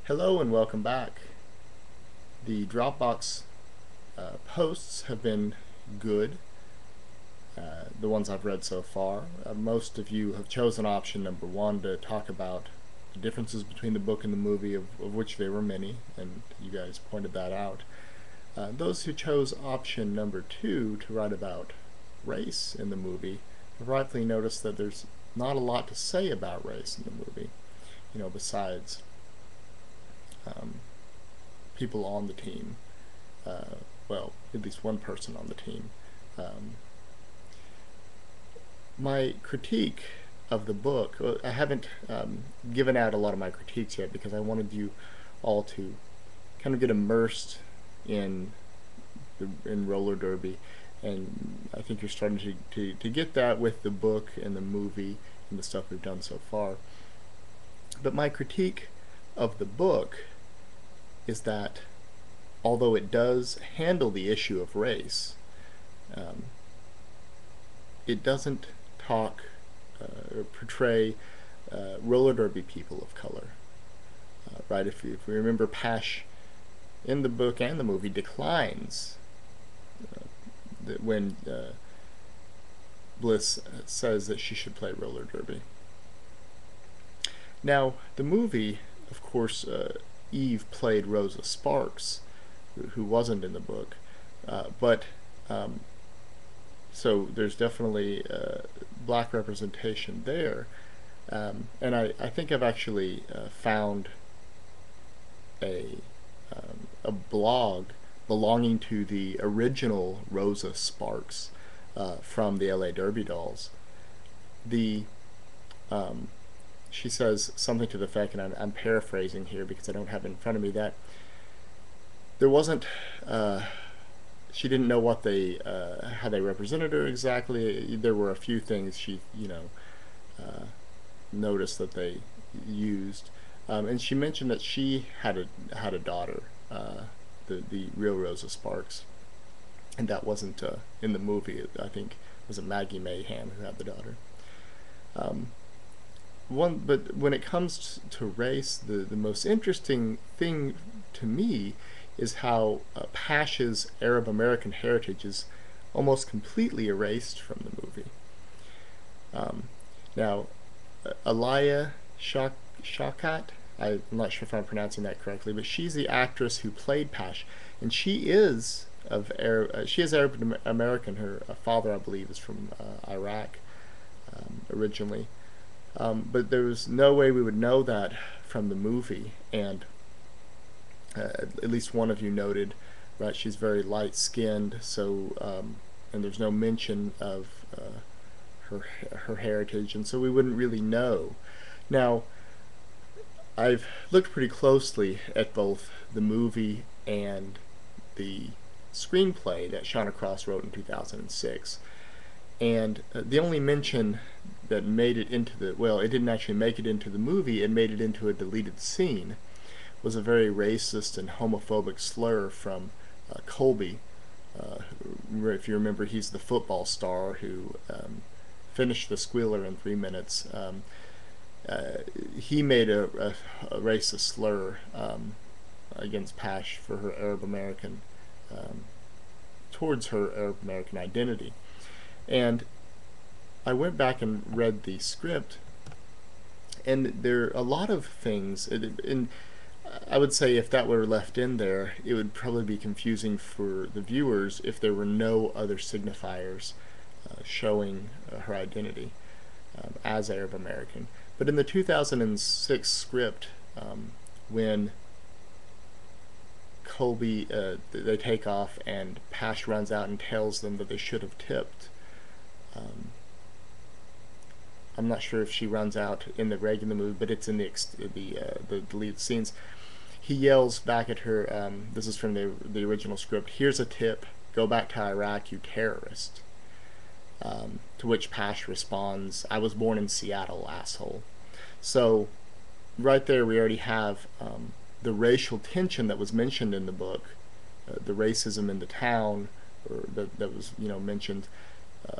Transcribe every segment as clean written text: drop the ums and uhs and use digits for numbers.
Hello and welcome back. The Dropbox posts have been good, the ones I've read so far. Most of you have chosen option number one to talk about the differences between the book and the movie, of which there were many, and you guys pointed that out. Those who chose option number two to write about race in the movie have rightfully noticed that there's not a lot to say about race in the movie, besides um, people on the team. Well, at least one person on the team. Um, my critique of the book, I haven't given out a lot of my critiques yet because I wanted you all to kind of get immersed in in roller derby, and I think you're starting to get that with the book and the movie and the stuff we've done so far. But my critique of the book is that although it does handle the issue of race, um, it doesn't talk or portray roller derby people of color. Right? If we remember, Pash in the book and the movie declines when Bliss says that she should play roller derby. Now, the movie, of course, Eve played Rosa Sparks, who wasn't in the book, but so there's definitely black representation there. And I think I've actually found a, a blog belonging to the original Rosa Sparks from the LA Derby Dolls. The She says something to the effect, and I'm paraphrasing here because I don't have it in front of me, that there wasn't she didn't know what they how they represented her exactly. There were a few things she noticed that they used, and she mentioned that she had a daughter, the real Rosa Sparks, and that wasn't in the movie. I think it was a Maggie Mayhem who had the daughter. But when it comes to race, the most interesting thing to me is how Pash's Arab American heritage is almost completely erased from the movie. Um, Now, Alaya Shawkat, I'm not sure if I'm pronouncing that correctly, but she's the actress who played Pash, and she is Arab American. Her father, I believe, is from Iraq originally. But there was no way we would know that from the movie, and at least one of you noted, right? She's very light-skinned, so and there's no mention of her heritage, and so we wouldn't really know. Now, I've looked pretty closely at both the movie and the screenplay that Shauna Cross wrote in 2006, and the only mention that made it into the, well, it didn't actually make it into the movie, it made it into a deleted scene, was a very racist and homophobic slur from Colby. If you remember, he's the football star who finished the squealer in 3 minutes. He made a racist slur against Pash for her Arab American, towards her Arab American identity. And I went back and read the script, and there are a lot of things, and I would say if that were left in there, it would probably be confusing for the viewers if there were no other signifiers showing her identity as Arab American. But in the 2006 script, when Colby, they take off and Pash runs out and tells them that they should have tipped. I'm not sure if she runs out in the regular movie, but it's in the deleted scenes. He yells back at her, this is from the original script, "Here's a tip, go back to Iraq, you terrorist." To which Pash responds, "I was born in Seattle, asshole." So right there we already have the racial tension that was mentioned in the book, the racism in the town, or that was mentioned,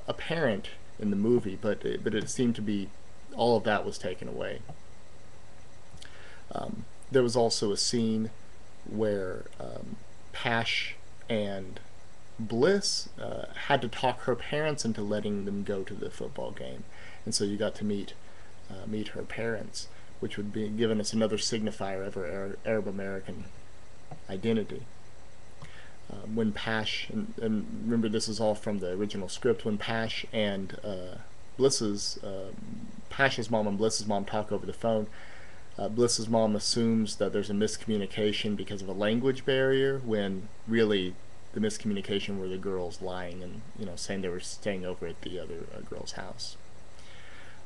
apparent in the movie, but it seemed to be all of that was taken away. There was also a scene where Pash and Bliss had to talk her parents into letting them go to the football game, and so you got to meet her parents, which would be giving us another signifier of her Arab American identity. When Pash, and remember this is all from the original script, when Pash and Bliss's Pash's mom and Bliss's mom talk over the phone, Bliss's mom assumes that there's a miscommunication because of a language barrier, when really the miscommunication were the girls lying and saying they were staying over at the other girl's house.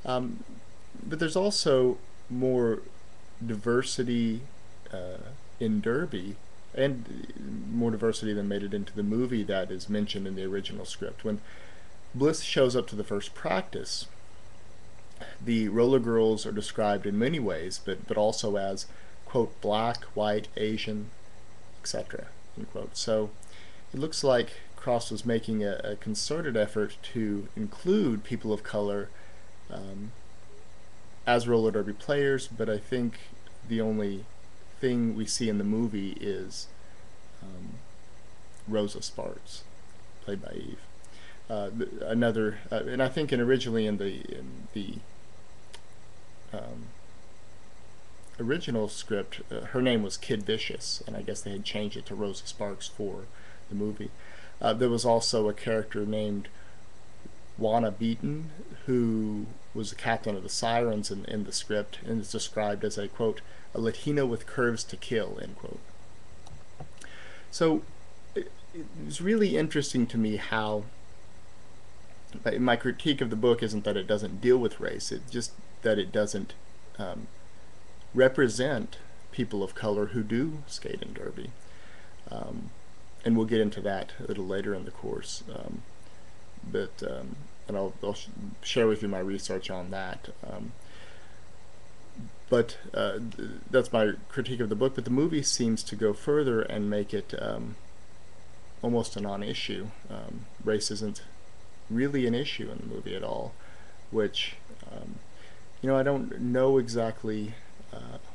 But there's also more diversity in Derby, and more diversity than made it into the movie that is mentioned in the original script. When Bliss shows up to the first practice, the roller girls are described in many ways, but also as, quote, black, white, Asian, etc., end quote. So it looks like Cross was making a concerted effort to include people of color as roller derby players, but I think the only thing we see in the movie is Rosa Sparks, played by Eve. And I think originally in the original script, her name was Kid Vicious, and I guess they had changed it to Rosa Sparks for the movie. There was also a character named Juana Beaton, who was the captain of the Sirens in the script, and is described as a, quote, a Latina with curves to kill, end quote. So it's really interesting to me how my critique of the book isn't that it doesn't deal with race, it's just that it doesn't represent people of color who do skate in Derby. And we'll get into that a little later in the course. And I'll share with you my research on that. But that's my critique of the book. But the movie seems to go further and make it almost a non-issue. Race isn't really an issue in the movie at all, which I don't know exactly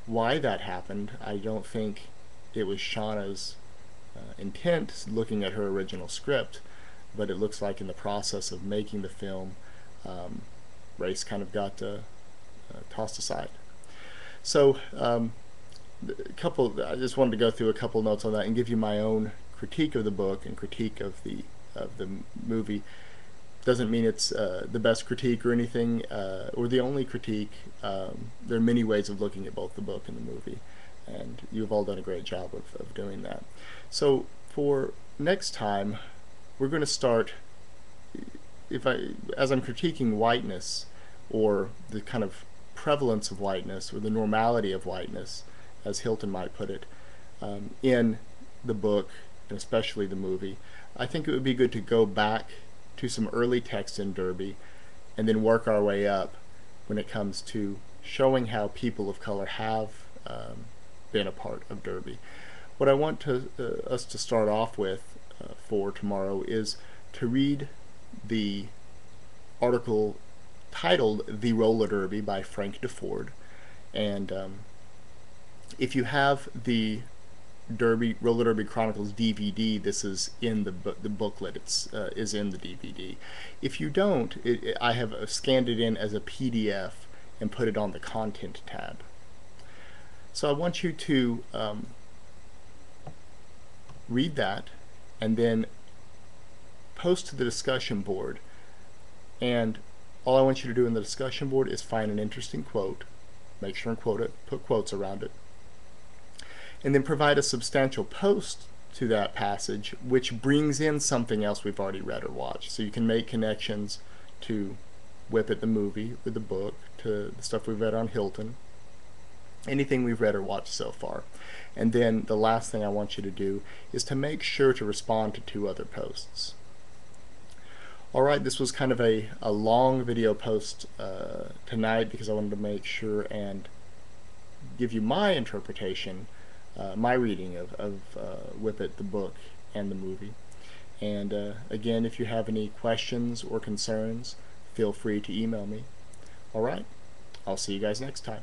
why that happened. I don't think it was Shauna's intent, looking at her original script, but it looks like in the process of making the film, race kind of got tossed aside. So I just wanted to go through a couple notes on that and give you my own critique of the book and critique of the movie. Doesn't mean it's the best critique or anything, or the only critique. There are many ways of looking at both the book and the movie, and you've all done a great job of doing that. So for next time, we're going to start, as I'm critiquing whiteness, or the kind of prevalence of whiteness, or the normality of whiteness, as Hilton might put it, in the book, and especially the movie, I think it would be good to go back to some early text in Derby, and then work our way up when it comes to showing how people of color have been a part of Derby. What I want us to start off with for tomorrow is to read the article titled The Roller Derby by Frank DeFord. And if you have the Roller Derby Chronicles DVD, this is in the booklet. Is in the DVD. If you don't, I have scanned it in as a PDF and put it on the content tab. So I want you to read that and then post to the discussion board. And all I want you to do in the discussion board is find an interesting quote, make sure and quote it, put quotes around it, and then provide a substantial post to that passage which brings in something else we've already read or watched. So you can make connections to Whip It the movie, or the book, to the stuff we've read on Hilton, anything we've read or watched so far. And then the last thing I want you to do is to make sure to respond to 2 other posts. Alright, this was kind of a long video post tonight, because I wanted to make sure and give you my interpretation, my reading of Whip It the book and the movie. And again, if you have any questions or concerns, feel free to email me. Alright, I'll see you guys next time.